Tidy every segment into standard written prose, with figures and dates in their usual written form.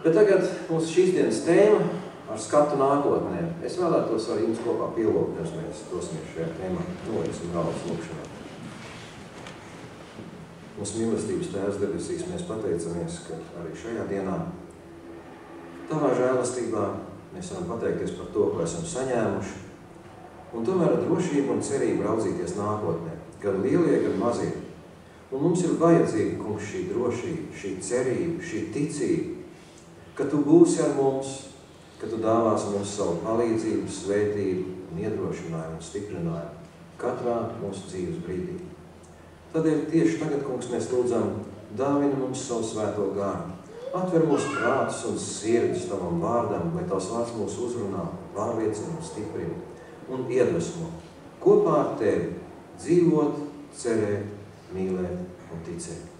Bet tagad mūsu šīs dienas tēma ar skatu nākotnē. Es vēlētos ar jums kopā pielūgt, pirms mēs dosimies šajā tēmā. Noliksim galvas lūkšanā. Mūsu mīlestības Tēvs debesīs mēs pateicamies, ka arī šajā dienā Tavā žēlastībā mēs varam pateikties par to, ko esam saņēmuši, un tomēr ar drošību un cerību raudzīties nākotnē, gan lielie, gan mazie. Un mums ir vajadzīga, kungs, šī drošība, šī cerība, šī ticība, ka Tu būsi ar mums, ka Tu dāvās mums savu palīdzību, svētību un iedrošinājumu un stiprinājumu katrā mūsu dzīves brīdī. Tādēļ tieši tagad, kungs, mēs lūdzam, dāvini mums savu svēto garu. Atver mūsu prātus un sirdis Tavam vārdam, lai Tavs vārds mūs uzrunā, pārliecina un stiprina un iedvesmo kopā ar Tevi dzīvot, cerēt, mīlēt un ticēt.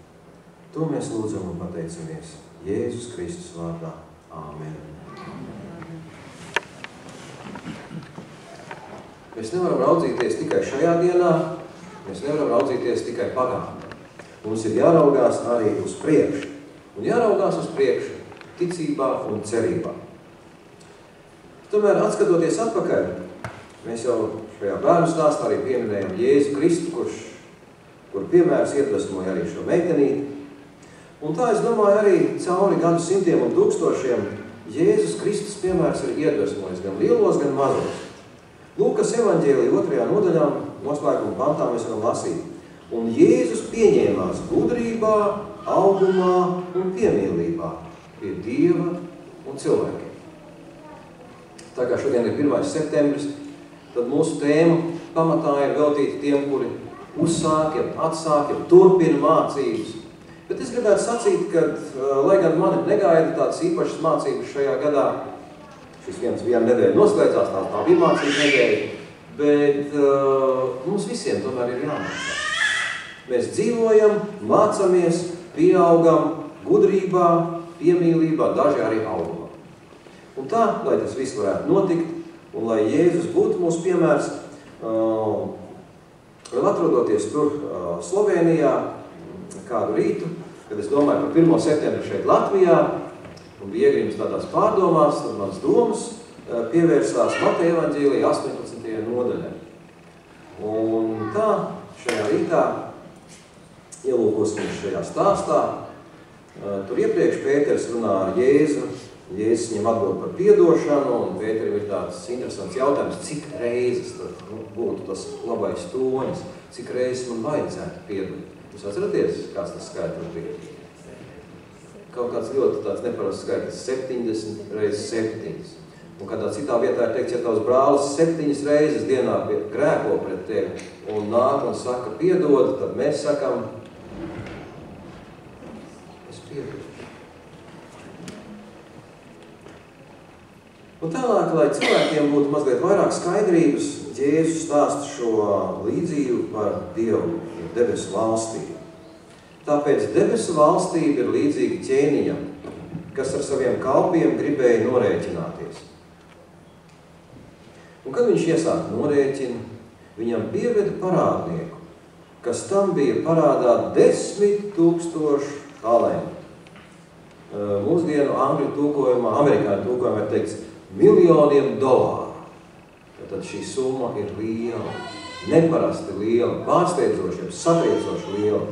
To mēs lūdzam un pateicamies Jēzus Kristus vārdā. Āmen. Mēs nevaram raudzīties tikai šajā dienā, mēs nevaram raudzīties tikai pagātnē. Mums ir jāraugās arī uz priekšu. Un jāraugās uz priekšu ticībā un cerībā. Tomēr, atskatoties atpakaļ, mēs jau šajā bērnu stāstā arī pieminējam Jēzu Kristu, kur piemērs iedvesmoja arī šo meitenīti. Un tā, es domāju, arī cauri gadu simtiem un tūkstošiem Jēzus Kristus piemērs ir iedvesmojis gan lielos, gan mazos. Lūkas evaņģēlija 2. nodaļā, noslēguma pantā mēs varam lasīt. Un Jēzus pieņēmās gudrībā, augumā un piemīlībā pie Dieva un cilvēkiem. Tā kā šodien ir 1. septembris, tad mūsu tēma pamatā ir veltīta tiem, kuri uzsāk, atsāk, turpina mācības. Bet es gribētu sacīt, ka, lai gan mani negaida tādas īpašas mācības šajā gadā, šis viena nedēļa noslēdzās, tā bija mācības nedēļa, bet mums visiem tomēr ir jāmācās. Mēs dzīvojam, mācamies, pieaugam gudrībā, piemīlībā, daži arī augumā. Un tā, lai tas viss varētu notikt, un lai Jēzus būtu mūsu piemērs, vēl atrodoties tur Slovenijā kādu rītu, kad es domāju par 1. septembri šeit Latvijā, un bija iegrims tādās pārdomās, tad mans domas pievērsās Mateja evaņģēlija 18. nodaļai. Un tā, šajā rītā ielūkosimies šajā stāstā. Tur iepriekš Pēters runā ar Jēzu. Jēzus viņam atbild par piedošanu, un Pēterim ir tāds interesants jautājums, cik reizes tad būtu tas labais tonis, cik reizes man vajadzētu piedot. Jūs atceraties, kāds tas skaitlis bija? Kaut kāds ļoti tāds neparasts skaitlis, 70 reizes 7. Un kādā citā vietā ir teikts, ja tavs brālis 7 reizes dienā grēko pret tevi un nāk un saka piedod, tad mēs sakam, un tālāk, lai cilvēkiem būtu mazliet vairāk skaidrības, Jēzus stāsta šo līdzību par Dievu, debesu valstību. Tāpēc debesu valstība ir līdzīga ķēniņam, kas ar saviem kalpiem gribēja norēķināties. Un kad viņš iesāk norēķinu, viņam pieveda parādnieku, kas tam bija parādā 10 000 talenti. Mūsdienu angļu tūkojumā, amerikāņu tūkojumā ir teikts miljoniem dolāru. Tad šī summa ir liela, neparasti liela, pārsteidzoši, satriecoši liela.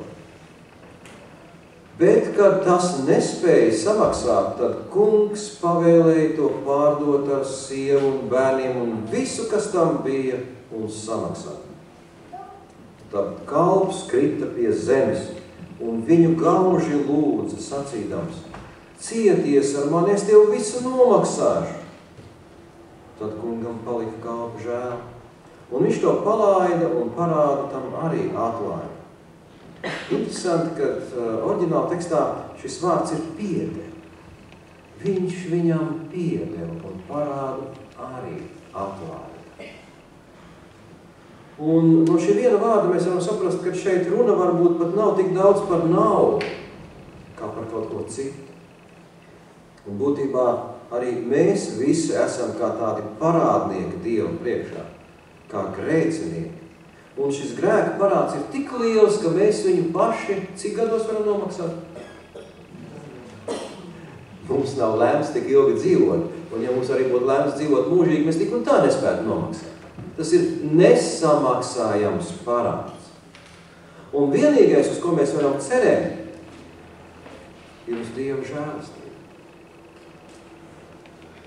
Bet, kad tas nespēja samaksāt, tad kungs pavēlēja to pārdot ar sievu un bērniem un visu, kas tam bija, un samaksāt. Tad kalps krita pie zemes, un viņu gauži lūdza sacīdams, cieties ar mani, es tev visu nomaksāšu. Tad kungam palika kalpa žēl, un viņš to palaida un parādu tam arī atlaida. Interesanti, ka oriģināla tekstā šis vārds ir piedeva. Viņš viņam piedeva un parādu arī atlaida. Un no šī viena vārda mēs varam saprast, ka šeit runa varbūt pat nav tik daudz par naudu, kā par kaut ko citu. Un būtībā arī mēs visi esam kā tādi parādnieki Dievam priekšā, kā grēcinieki. Un šis grēka parāds ir tik liels, ka mēs viņu paši, cik gados varam nomaksāt? Mums nav lēmts tik ilgi dzīvot, un ja mums arī būtu lēmts dzīvot mūžīgi, mēs tik un tā nespētu nomaksāt. Tas ir nesamaksājams parāds. Un vienīgais, uz ko mēs varam cerēt, ir uz Dieva žēlastību.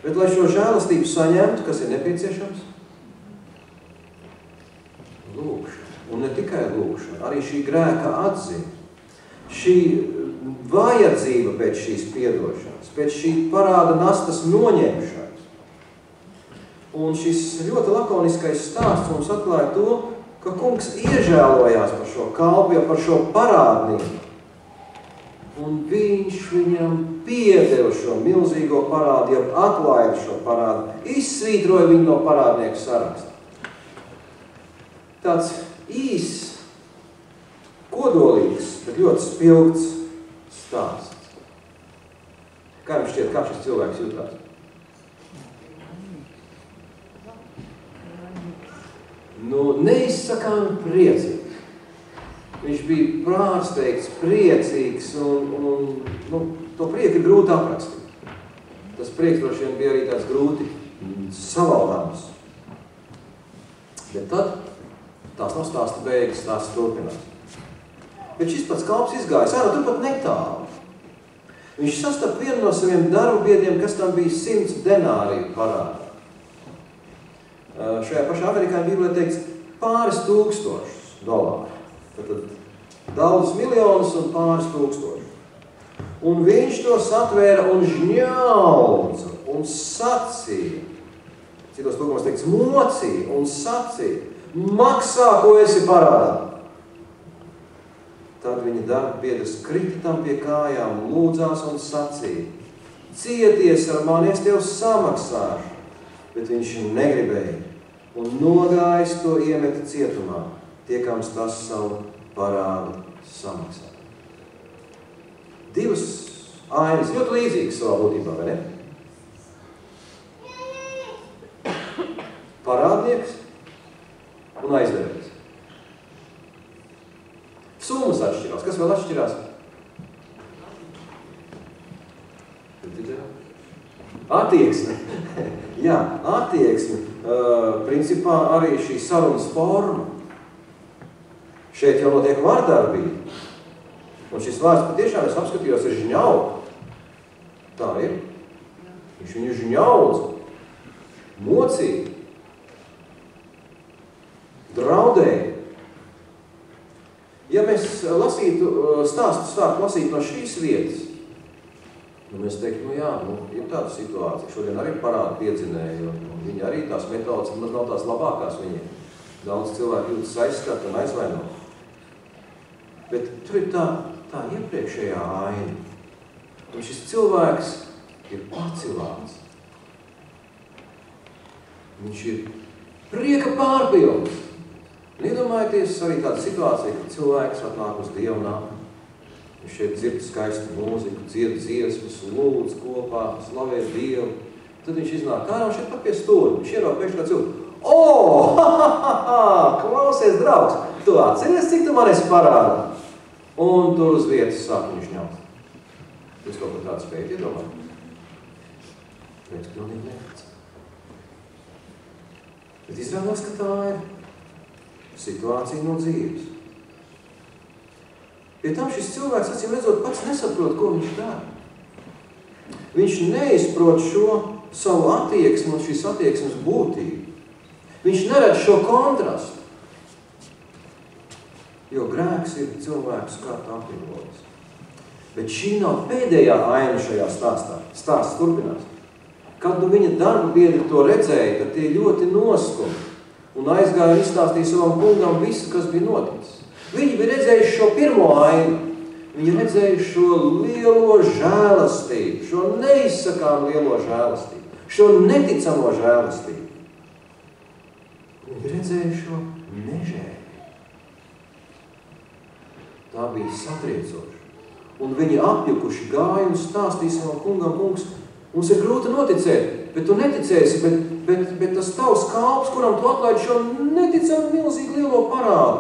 Bet, lai šo žēlastību saņemtu, kas ir nepieciešams? Lūkšana. Un ne tikai lūkšana, arī šī grēka atziņa, šī vajadzība pēc šīs piedošanas, pēc šī parāda nastas noņemšanas. Un šis ļoti lakoniskais stāsts mums atklāja to, ka kungs iežēlojās par šo kalpu, par šo parādnību. Un viņš viņam piedeva šo milzīgo parādu, jau atlaida šo parādu, izsvītroja viņu no parādnieku saraksta. Tāds īss, kodolīgs, bet ļoti spilgts stāsts. Kā jums šķiet, kā šis cilvēks jutās? Neizsakām priecīgs. Viņš bija pārsteigts, priecīgs un to prieku ir grūti aprakstīt. Tas prieks droši vien bija arī tāds grūti savaldāms. Bet tad tās nav stāsta beigas, tās turpinās. Bet šis pats kalps izgājis ārā turpat netālu. Viņš sastapa vienu no saviem darbabiedriem, kas tam bija 100 denāriju parādā. Šajā pašā amerikāņu bībelē teikts pāris tūkstošus dolāru. Tad daudzus miljonus un pāris tūkstošus. Un viņš to satvēra un žņaudza un sacīja. Citos tūkumos teikts mocīja un sacīja. Maksā, ko esi parādā. Tad viņa darba biedrs krita tam pie kājām, lūdzās un sacīja. Cieties ar mani, es tev samaksāšu. Bet viņš negribēja un nogājis to iemeta cietumā, tiekams tas savu parādu samaksā. Divas ainas, ļoti līdzīgas savā būtībā, vai ne? Parādnieks un aizdevējs. Summas atšķirās. Kas vēl atšķirās? Attieksme. Jā, attieksme. Principā arī šī sarunas forma. Šeit jau notiek vārdarbība. Un šis vārds patiešām es apskatījos ir žņaut. Tā ir. Viņš viņu žņaudz, mocīja, draudēja. Ja mēs sāktu lasīt no šīs vietas, mēs teiktu, ir tāda situācija. Šodien arī parāda piedzinēja, un viņi arī tās metodas nav tās labākās viņiem. Daudz cilvēku jūtas aizskat un aizvainot. Bet tur ir tā iepriekšējā aina. Un šis cilvēks ir pacilāts. Viņš ir prieka pārpilns. Iedomājieties arī tāda situācija, ka cilvēks atnāk uz Dievu nāk. Viņš šeit dzird skaistu mūziku, dzied dziesmas, lūdz kopā, slavē Dievu. Tad viņš iznāk ārā un šeit pat pie stūra. Viņš ierauga pēkšņi kā cilvēku. Klausies, draugs, tu atceries, cik tu man esi parādā? Un tur uz vietas sāk viņš ņaut. Jūs kaut ko tādu spējat iedomāt? Bet pilnīgi netic. Bet izrādās, ka tā ir situācija no dzīves. Pie tam šis cilvēks, acīm redzot, pats nesaprot, ko viņš dara. Viņš neizprot šo savu attieksmi un šīs attieksmes būtību. Viņš neredz šo kontrastu. Jo grēks ir cilvēku skarta apvienojums. Bet šī nav pēdējā aina šajā stāstā. Stāsts turpinās. Kad viņa darba biedri to redzēja, tad tie ļoti noskumi un aizgāja un izstāstīja savam kungam visu, kas bija noticis. Viņi bija redzējuši šo pirmo ainu. Viņi redzējuši šo lielo žēlastību, šo neizsakām lielo žēlastību, šo neticamo žēlastību. Viņi redzējuši šo nežēlību. Tā bija satriecoša. Un viņi apjukuši gāja un stāstīja savam kungam, kungs, mums ir grūti noticēt, bet tu neticēsi, bet tas tavs kalps, kuram tu atlaidi šo neticami milzīgu lielo parādu.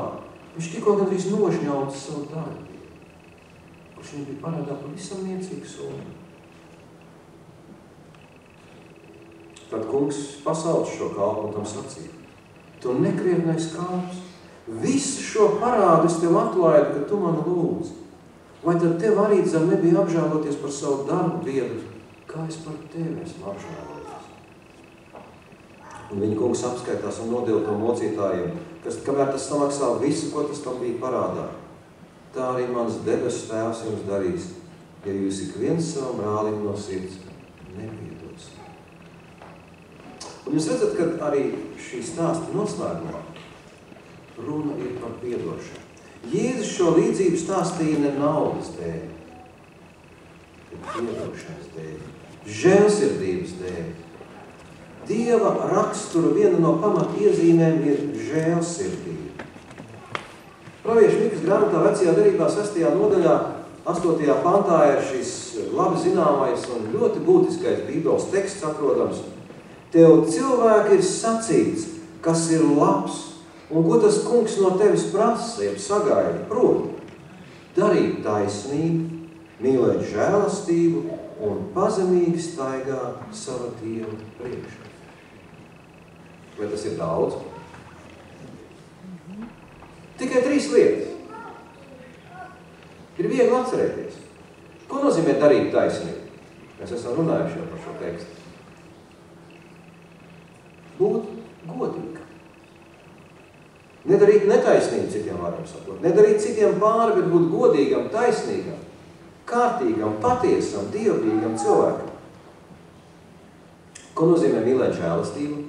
Viņš tikko gandrīz nošņauts savu darbu, kurš viņam bija parādā pavisam niecīgu summu. Tad kungs pasauc šo kalpu un tam sacīja: tu nekrietnais kalps, visu šo parādu es tev atlaidu, ka tu mani lūdz. Vai tad tev arī zem nebija apžēloties par savu darbu biedru, kā es par tevi esmu apžēloties? Un viņa kungs apskaitās un nodeva to mocītājiem, kas, kamēr tas samaksā visu, ko tas tam bija parādā. Tā arī mans debesu tēvs jums darīs, ja jūs ik viens savam brālim no sirds nepiedos. Un jūs redzat, ka arī šī stāsta noslēgumā runa ir par piedošanu. Jēzus šo līdzību stāstīja ne naudas dēļ, bet piedošanas dēļ, žēlsirdības dēļ. Dieva rakstura viena no pamatiezīmēm ir žēlsirdība. Pravieša Mikas grāmatā vecajā derībā 6. nodaļā 8. pantā ir šis labi zināmais un ļoti būtiskais Bībeles teksts atrodams. Tev cilvēki ir sacīts, kas ir labs, un ko tas kungs no tevis prasa, jeb sagaida, proti, darīt taisnību, mīlēt žēlastību un pazemīgi staigāt sava Dieva priekšā. Vai tas ir daudz? Tikai 3 lietas. Ir viegli atcerēties. Ko nozīmē darīt taisnību? Mēs esam runājuši jau par šo tekstu. Būt godīgam. Nedarīt netaisnību citiem varam sakot. Nedarīt citiem pāri, bet būt godīgam, taisnīgam, kārtīgam, patiesam, dievbijīgam cilvēkam. Ko nozīmē mīlēt žēlastību?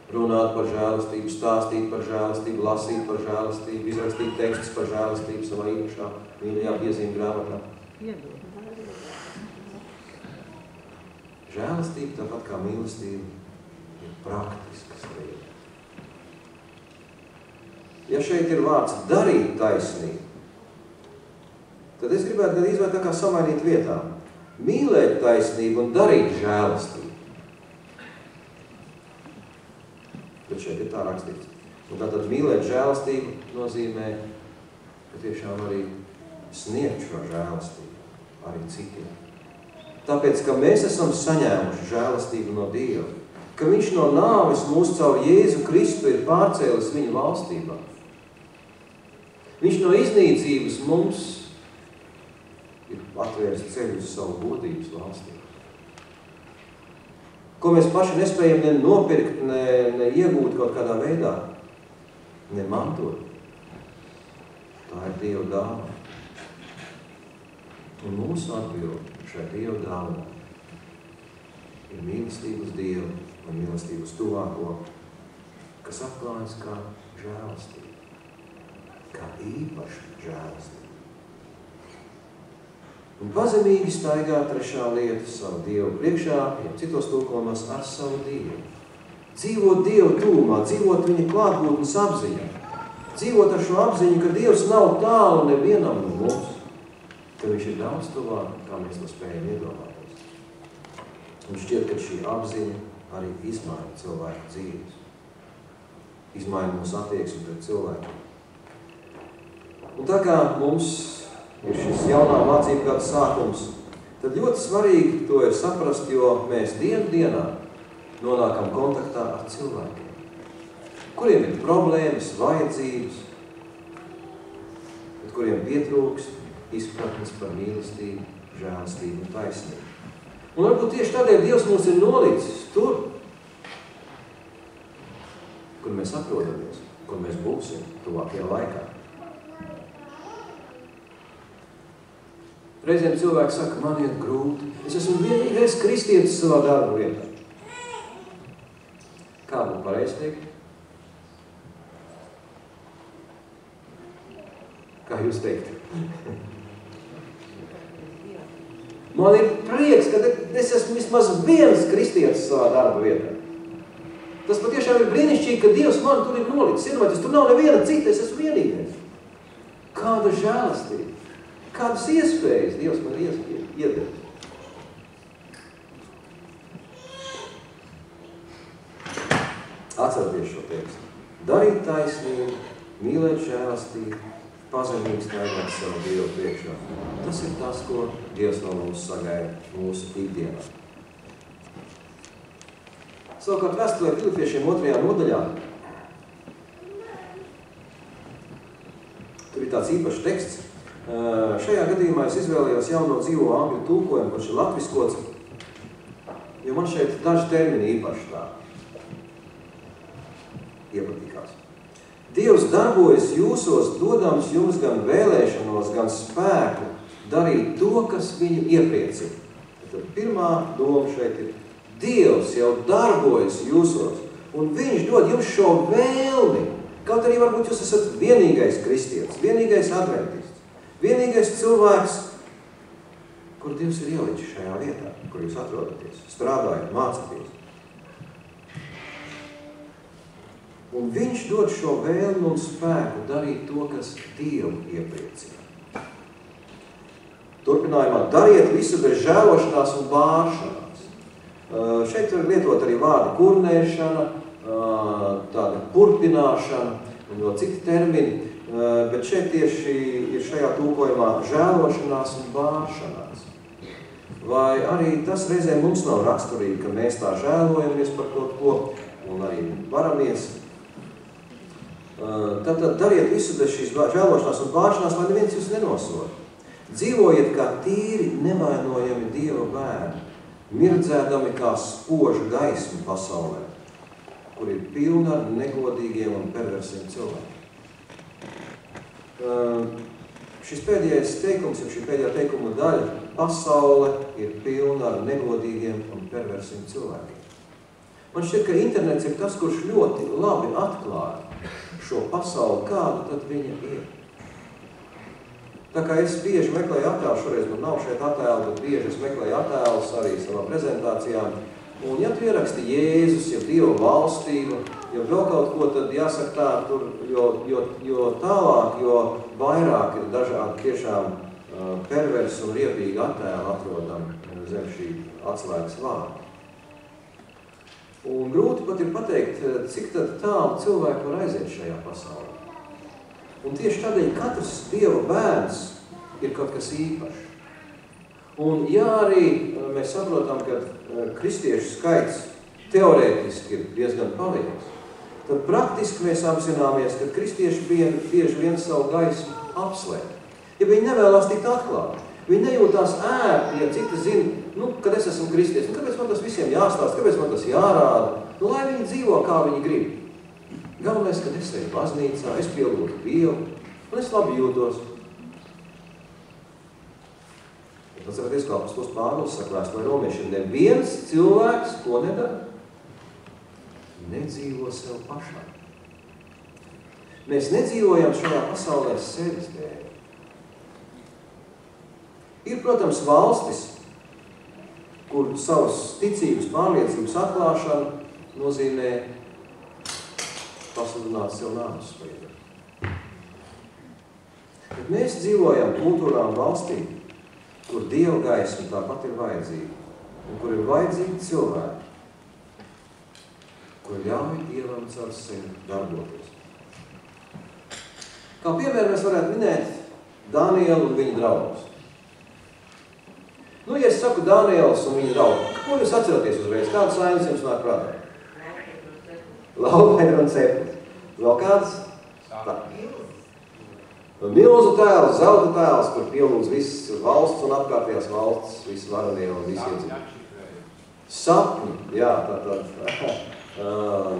Runāt par žēlastību, stāstīt par žēlastību, lasīt par žēlastību, izrakstīt tekstus par žēlastību savā īpašā mīļajā piezīmju grāmatā. Žēlastība, tāpat kā mīlestība, ir praktiskas lietas. Ja šeit ir vārds darīt taisnību, tad es gribētu gan izvērt tā kā samainīt vietām. Mīlēt taisnību un darīt žēlastību. Bet šeit ir tā rakstīts. Un tātad mīlēt žēlastību nozīmē, ka tiešām arī sniegt šo žēlastību arī citiem. Tāpēc, ka mēs esam saņēmuši žēlastību no Dieva, ka viņš no nāves mūs caur Jēzu Kristu ir pārcēlis viņa valstībā. Viņš no iznīcības mums ir atvēris ceļu uz savu godības valstību. Ko mēs paši nespējam ne nopirkt, ne iegūt kaut kādā veidā, ne mantot. Tā ir Dieva dāvana. Un mūsu atbilde šai Dieva dāvanai ir mīlestība uz Dievu un mīlestība uz tuvāko, kas atklājas kā žēlastība, kā īpaša žēlastība. Un pazemīgi staigā trešā lieta savu Dievu priekšā, ja citos tulkojumos ar savu Dievu. Dzīvot Dievu tūmā, dzīvot viņa klātbūtnes apziņā, dzīvot ar šo apziņu, ka Dievs nav tālu nevienam no mums, ka viņš ir daudz tuvāk, kā mēs to spējam iedomāties. Un šķiet, ka šī apziņa arī izmaina cilvēku dzīves. Izmaina mūsu attieksmi pret cilvēkiem. Un tā kā mums ir šis jaunā mācību gada sākums, tad ļoti svarīgi to ir saprast, jo mēs dienu dienā nonākam kontaktā ar cilvēkiem, kuriem ir problēmas, vajadzības, bet kuriem pietrūkst izpratnes par mīlestību, žēlastību un taisnību. Un varbūt tieši tādēļ Dievs mūs ir nolicis tur, kur mēs atrodamies, kur mēs būsim tuvākajā laikā. Reizēm cilvēki saka, man iet grūti, es esmu vienīgais kristietis savā darba vietā. Kā būtu pareizi teikt? Kā jūs teikt? Man ir prieks, ka es esmu vismaz viens kristietis savā darba vietā. Tas patiešām ir brīnišķīgi, ka Dievs man tur ir nolicis. Iedomājieties, tur nav neviena cita, es esmu vienīgais. Kāda žēlastība, kādas iespējas Dievs man iedod. Atcerieties šo tekstu. Darīt taisnību, mīlēt žēlastību, pazemīgi staigāt savu Dievu priekšā. Tas ir tas, ko Dievs no mums sagaida mūsu ikdienā. Savukārt vēstulē Filipiešiem 2. nodaļā. Tur ir tāds īpašs teksts. Šajā gadījumā es izvēlējos jauno dzīvo angļu tulkojumu, kurš ir latviskots, jo man šeit daži termini īpaši tā iepatikās. Dievs darbojas jūsos, dodams jums gan vēlēšanos, gan spēku darīt to, kas viņu iepriecina. Tad pirmā doma šeit ir, Dievs jau darbojas jūsos, un viņš dod jums šo vēlmi. Kaut arī varbūt jūs esat vienīgais kristietis, vienīgais adventists, vienīgais cilvēks, kur Dievs ir ielicis šajā vietā, kur jūs atrodaties, strādājat, mācāties. Un viņš dod šo vēlmi un spēku darīt to, kas Dievu iepriecina. Turpinājumā, dariet visu bez žēlošanās un bāršanās. Šeit var lietot arī vārdi kurnēšana, tāda purpināšana un vēl citi termini, bet šeit tieši ir šajā tulkojumā žēlošanās un bāršanās. Vai arī tas reizē mums nav raksturīgi, ka mēs tā žēlojamies par kaut ko un arī varamies. Tātad dariet visu bez šīs žēlošanās un bāršanās, lai neviens jūs nenosoda. Dzīvojiet kā tīri, nevainojami Dieva bērni, mirdzēdami kā spoža gaisma pasaulē, kur ir pilna ar negodīgiem un perversiem cilvēkiem. Šis pēdējais teikums, šī pēdējā teikuma daļa, pasaule ir pilna ar negodīgiem un perversiem cilvēkiem. Man šķiet, ka internets ir tas, kurš ļoti labi atklāja šo pasauli, kāda tad viņa ir. Tā kā es bieži meklēju attēlu, šoreiz man nav šeit attēlu, bet bieži es meklēju attēlus arī savām prezentācijām. Un ja tu ieraksti Jēzus, ja Dieva valstība, ja vēl kaut ko, tad jāsaka tā, tur, jo tālāk, jo vairāk ir dažādi tiešām perversi un riebīgi attēli atrodami zem šī atslēgas vārda. Un grūti pat ir pateikt, cik tad tālu cilvēku var aiziet šajā pasaulē. Un tieši tādēļ katrs Dieva bērns ir kaut kas īpašs. Un ja arī mēs saprotam, ka kristiešu skaits teorētiski ir diezgan paliels, tad praktiski mēs apzināmies, ka kristieši bieži vien savu gaismu apslēp. Ja viņi nevēlās tikt atklāti, viņi nejūtās ērti, ja citi zina, kad es esmu kristietis, kāpēc man tas visiem jāstāsta, kāpēc man tas jārāda, lai viņi dzīvo, kā viņi grib. Galvenais, kad es eju baznīcā, es pielūdzu Dievu, un es labi jūtos. Un tas varētu kā apostols Pāvils saka vēstulē romiešiem, neviens cilvēks, ko nedara, nedzīvo sev pašam. Mēs nedzīvojam šajā pasaulē sevis dēļ. Ir, protams, valstis, kur savas ticības, pārliecības atklāšana nozīmē pasludināt sev nāves spēju. Bet mēs dzīvojam kultūrā un valstī, kur Dieva gaisma tāpat ir vajadzīga, un kur ir vajadzīgi cilvēki, kur ļauj Dievam caur sevi darboties. Kā piemēram mēs varētu minēt Danielu un viņa draugus. Ja es saku Daniels un viņa draugi, ko jūs atceraties uzreiz? Kāds saimes jums nāk prātā? Laupaini un ceplis. Vēl kāds? Milzu tēls, zelta tēls, kur pielūdz visas valsts un apkārtējās valsts, visi varanie un visi iedzīvotāji. Sapņi, jā,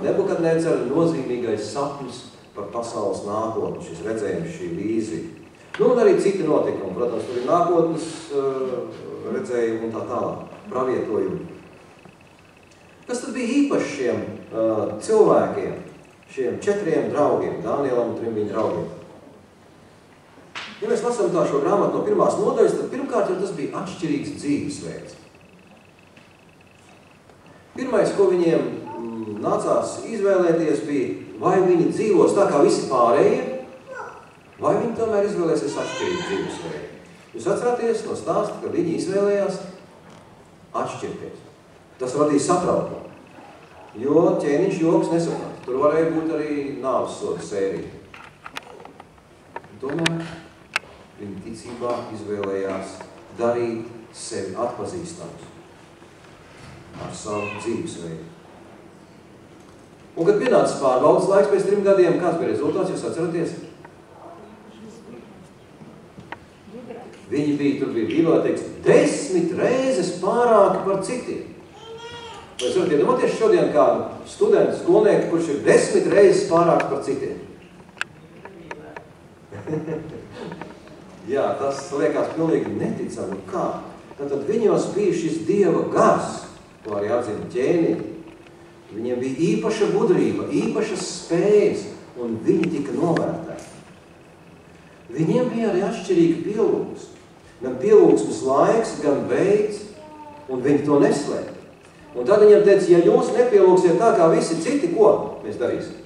Nebukadnecera nozīmīgais sapnis par pasaules nākotni, šis redzējums, šī vīzija. Un arī citi notikumi, protams, tur ir nākotnes redzējumi un tā tālāk, pravietojumi. Kas tad bija īpaši šiem cilvēkiem, šiem 4 draugiem, Dānielam un 3 viņa draugiem? Ja mēs lasām tā šo grāmatu no 1. nodaļas, tad pirmkārt jau tas bija atšķirīgs dzīvesveids. Pirmais, ko viņiem nācās izvēlēties, bija, vai viņi dzīvos tā kā visi pārējie, vai viņi tomēr izvēlēsies atšķirīgu dzīvesveidu. Jūs atcerāties no stāsta, ka viņi izvēlējās atšķirties. Tas radīja satraukumu, jo ķēniņš joks nesaprata. Tur varēja būt arī nāves soda sērija. Tomēr viņi ticībā izvēlējās darīt sevi atpazīstamus ar savu dzīvesveidu. Un, kad pienācis pārbaudas laiks pēc 3 gadiem, kāds bija rezultāts, jūs atceraties? Viņi bija, tur bija Bībelē teiks, 10 reizes pārāki par citiem. Vai jūs varat iedomāties šodien kādu studentu, skolnieku, kurš ir 10 reizes pārāks par citiem? Jā, tas liekas pilnīgi neticami. Kā? Tātad viņos bija šis Dieva gars, ko arī atzina ķēniņi. Viņiem bija īpaša gudrība, īpašas spējas, un viņi tika novērtēti. Viņiem bija arī atšķirīga pielūgsme. Gan pielūgsmes laiks, gan veids, un viņi to neslēpa. Un tad viņam teica, ja jūs nepielūgsiet tā kā visi citi, ko mēs darīsim?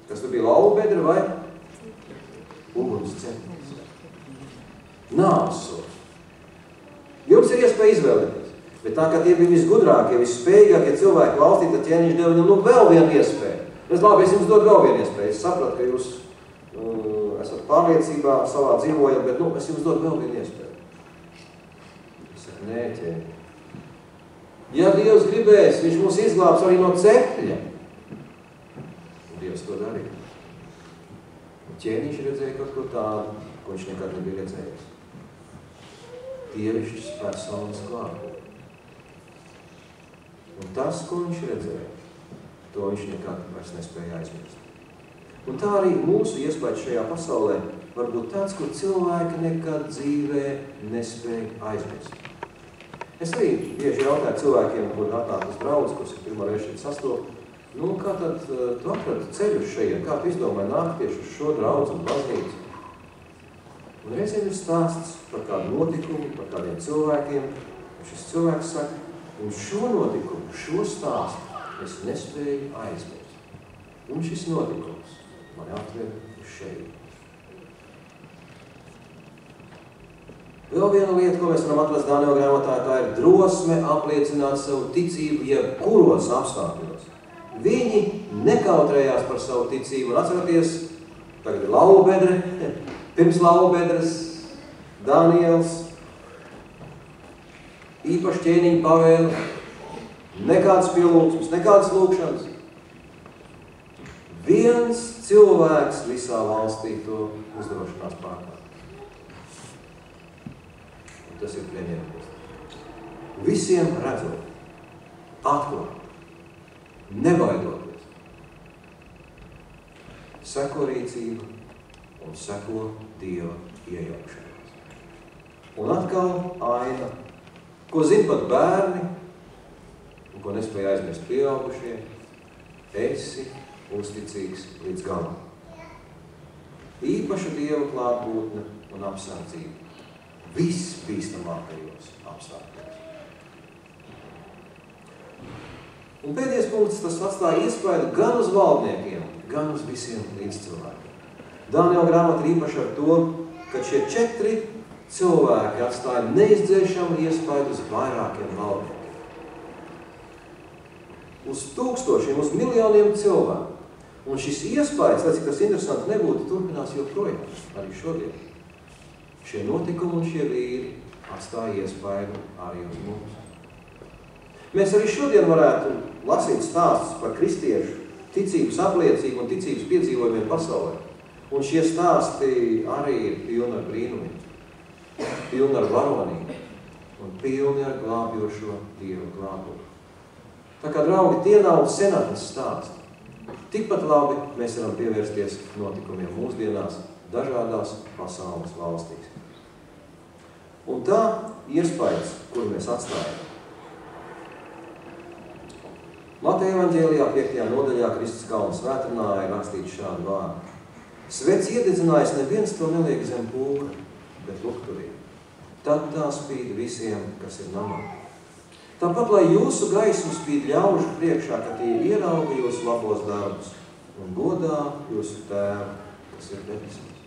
Kas tur bija laubedra vai uguns cepnis? Nāvsods. Jums ir iespēja izvēlēties. Bet tā kā tie bija visgudrākie, visspējīgākie cilvēki valstī, tad ķēniņš deva viņam vēl vienu iespēju. Es labi, es jums dodu vēl vienu iespēju. Es sapratu, ka jūs esat pārliecībā savā dzīvojat, bet es jums dodu vēl vienu iespēju. Es saku, nē, ķēniņ. Ja Dievs gribēs, viņš mūs izglābs arī no cepļa. Un Dievs to darīja. Un ķēniņš redzēja kaut ko tādu, ko viņš nekad nebija redzējis. Dievišķas personas klātbūtne. Un tas, ko viņš redzēja, to viņš nekad vairs nespēja aizmirst. Un tā arī mūsu iespējas šajā pasaulē var būt tāds, kur cilvēki nekad dzīvē nespēja aizmirst. Es arī bieži jautāju cilvēkiem, kur atnāk uz draudz, kurus ir pirmo reizi šeit sastopu, kā tad tu atradi ceļu šeit, kā tu izdomāji nākt tieši uz šo draudzu un baznīcu? Un reizēm ir stāsts par kādu notikumu, par kādiem cilvēkiem, un šis cilvēks saka, un šo notikumu, šo stāstu es nespēju aizmirst. Un šis notikums man atver uz šeit. Vēl viena lieta, ko mēs varam atrast Daniela grāmatā, tā ir drosme apliecināt savu ticību jebkuros apstākļos. Viņi nekautrējās par savu ticību. Un atceraties, tagad ir laubedre, pirms laubedres, Daniels, īpaši ķēniņa pavēle, nekādas pielūgsmes, nekādas lūkšanas. Viens cilvēks visā valstī to uzdrošinās pārkāpt. Un tas ir premjerministrs. Visiem redzot, atklāt, nebaidoties, seko rīcība un seko Dieva iejaukšanās. Un atkal aina, ko zina pat bērni, un ko nespēja aizmirst pieaugušie, esi uzticīgs līdz galam. Īpaša Dieva klātbūtne un apsardzība visbīstamākajos apstākļos. Un pēdējais punkts, tas atstāja iespēju gan uz valdniekiem, gan uz visiem līdzcilvēkiem. Daniela grāmata ir īpaši ar to, ka šie 4 cilvēki atstāja neizdzēšamu iespēju uz vairākiem valdniekiem. Uz tūkstošiem, uz miljoniem cilvēku. Un šis iespējas, lai cik tas interesanti nebūtu, turpinās joprojām, arī šodien. Šie notikumi un šie vīri atstāja iespēju arī uz mums. Mēs arī šodien varētu lasīt stāstus par kristiešu ticības apliecību un ticības piedzīvojumiem pasaulē. Un šie stāsti arī ir pilni ar brīnumiem, pilni ar varonību un pilni ar glābjošo Dieva glābību. Tā kā, draugi, tie nav senatnes stāsti. Tikpat labi mēs varam pievērsties notikumiem mūsdienās dažādās pasaules valstīs. Un tā iespējas, kur mēs atstājam. Mateja evaņģēlijā 5. nodaļā Kristus kalna svētdienā ir rakstīts šādu vārdu. Svets iededzinājis neviens to neliek zem pūra, bet lukturī. Tad tā spīd visiem, kas ir namā. Tāpat, lai jūsu gaisma spīd ļaužu priekšā, ka tie ierauga jūsu labos darbus un godā jūsu tēvu, kas ir debesīs.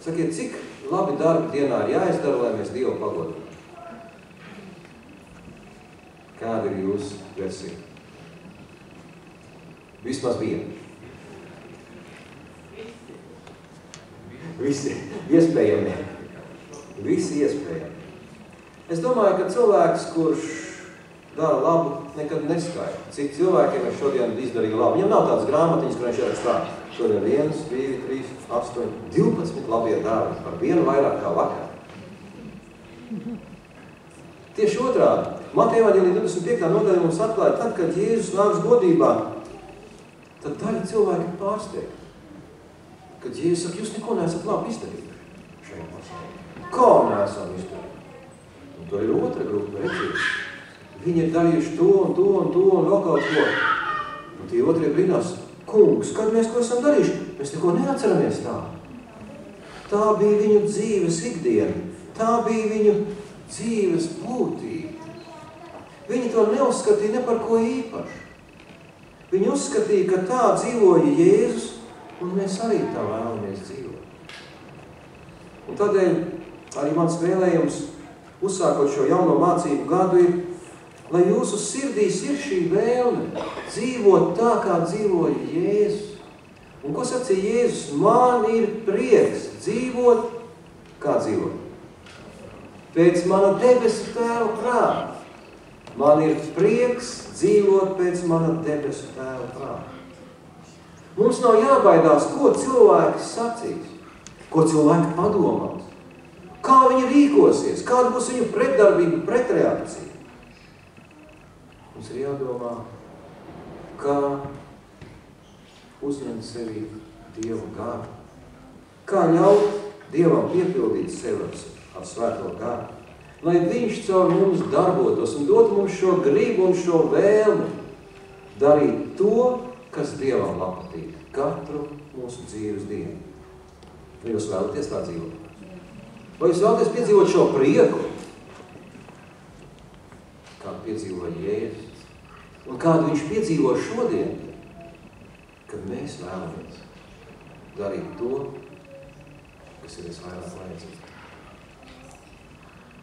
Sakiet, cik labi darbi dienā ir jāizdara, lai mēs Dievu pagodinām? Kāda ir jūsu versija? Vismaz viena. Visi iespējami. Visi iespējami. Es domāju, ka cilvēks, kurš dara labu, nekad neskaita. Cik cilvēkiem es šodien izdarīju labu. Viņam nav tādas grāmatiņas, kur viņš ierakstā. Šodien 1, 2, 3, 8, 12 labie dāvi par vienu vairāk kā vakar. Tieši otrādi. Mateja evaņģēlija 25. nodaļa mums atklāja, tad, kad Jēzus nāks godībā, tad daļa cilvēki pārsteigti. Kad Jēzus saka, jūs neko neesat labi izdarījuši šajā pasaulē. Kā neesam izdarījuši? Un to ir otra grupa, redziet. Viņi ir darījuši to un to un to un vēl kaut ko. Un tie otrie brīnās, kungs, kad mēs ko esam darījuši? Mēs neko neatceramies tā. Tā bija viņu dzīves ikdiena. Tā bija viņu dzīves būtība. Viņi to neuzskatīja ne par ko īpašu. Viņi uzskatīja, ka tā dzīvoja Jēzus, un mēs arī tā vēlamies dzīvot. Un tādēļ arī mans vēlējums, uzsākot šo jauno mācību gadu, ir, lai jūsu sirdīs ir šī vēlme dzīvot tā, kā dzīvoja Jēzus. Un ko sacīja Jēzus? Man ir prieks dzīvot, kā dzīvot? Pēc mana debesu tēva prāta. Man ir prieks dzīvot pēc mana debesu tēva prāta. Mums nav jābaidās, ko cilvēki sacīs, ko cilvēki padomās, kā viņi rīkosies, kāda būs viņu pretdarbība, pretreakcija. Mums ir jādomā, kā uzņemt sevi Dieva garu, kā ļaut Dievam piepildīt sevi ar svēto garu, lai viņš caur mums darbotos un dot mums šo gribu un šo vēlmi darīt to, kas Dievam patīk, katru mūsu dzīves dienu. Vai jūs vēlaties tā dzīvot? Vai jūs vēlaties piedzīvot šo prieku, kādu piedzīvoja Jēzus, un kādu viņš piedzīvo šodien, kad mēs vēlamies darīt to, kas ir visvairāk vajadzīgs.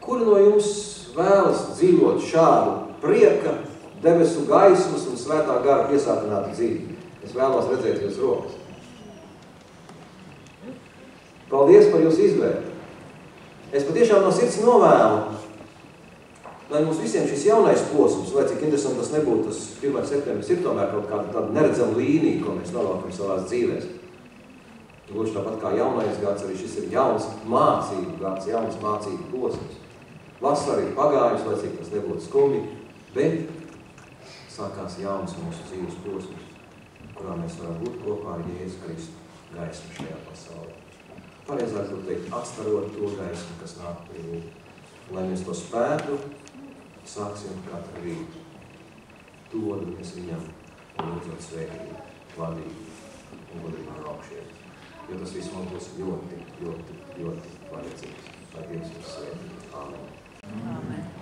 Kuri no jums vēlas dzīvot šādu prieka, debesu gaismas un svētā gara piesātinātu dzīvi? Es vēlos redzēt jūs rokas. Paldies par jūsu izvēli. Es patiešām no sirds novēlu, lai mums visiem šis jaunais posms, lai cik interesanti tas nebūtu, tas 1. septembris ir tomēr kaut kāda tāda neredzama līnija, ko mēs novalkam savās dzīvēs. Gluži tāpat kā jaunais gads, arī šis ir jauns mācību gads, jauns mācību posms. Vasara ir pagājusi, lai cik tas nebūtu skumji, bet sākās jauns mūsu dzīves posms, kurā mēs varam būt kopā ar Jēzu Kristu gaismu šajā pasaulē. Pareizāk būtu teikt, atstarot to gaismu, kas nāk pie mūsu. Lai mēs to spētu, sāksim katru rītu. Dodamies viņam un lūdzot svētību, vadību un gudrību no augšiem. Jo tas viss mums būs ļoti, ļoti, ļoti vajadzīgs. Lai Dievs jūs svētību. Āmen. Amen.